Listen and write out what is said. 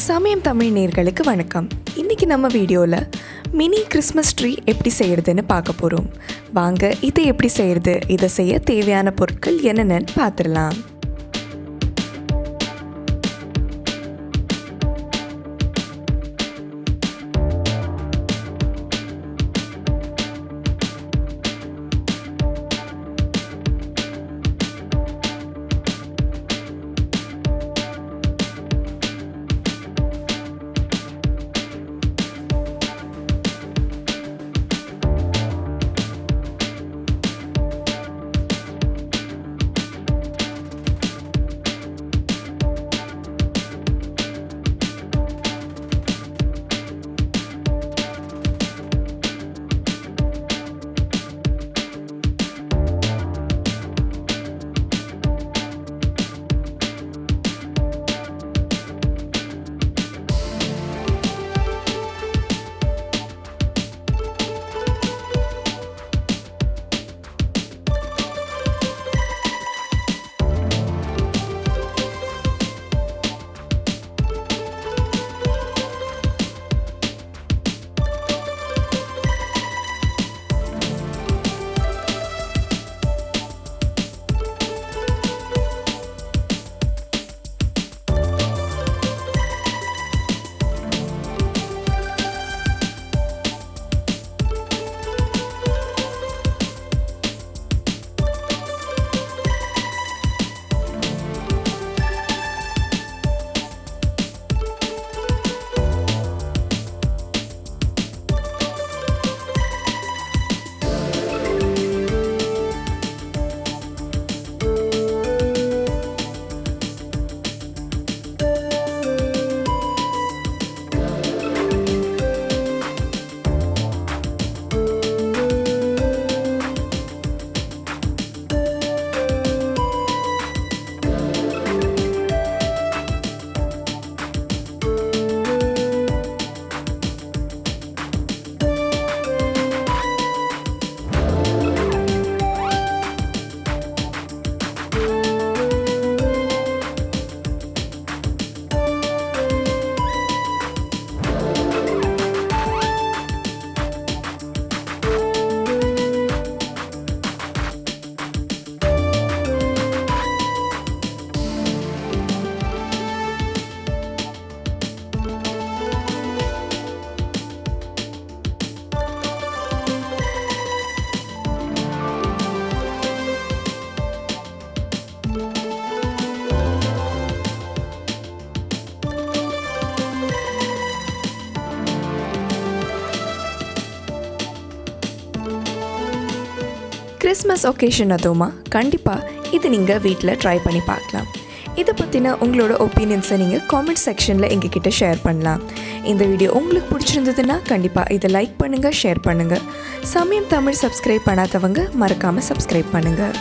சமயம் தமிழ் நேயர்களுக்கு வணக்கம். இன்றைக்கி நம்ம வீடியோவில் மினி கிறிஸ்மஸ் ட்ரீ எப்படி செய்கிறதுன்னு பார்க்க போகிறோம். வாங்க இதை எப்படி செய்கிறது, இதை செய்ய தேவையான பொருட்கள் என்னென்னு பார்த்துடலாம். கிறிஸ்மஸ் ஒகேஷன் அதுவுமா கண்டிப்பாக இது நீங்கள் வீட்டில் ட்ரை பண்ணி பார்க்கலாம். இதை பற்றின உங்களோட ஒப்பீனியன்ஸை நீங்கள் காமெண்ட் செக்ஷனில் எங்ககிட்ட ஷேர் பண்ணலாம். இந்த வீடியோ உங்களுக்கு பிடிச்சிருந்ததுன்னா கண்டிப்பாக இதை லைக் பண்ணுங்கள், ஷேர் பண்ணுங்கள். சமயம் தமிழ் சப்ஸ்கிரைப் பண்ணாதவங்க மறக்காமல் சப்ஸ்கிரைப் பண்ணுங்கள்.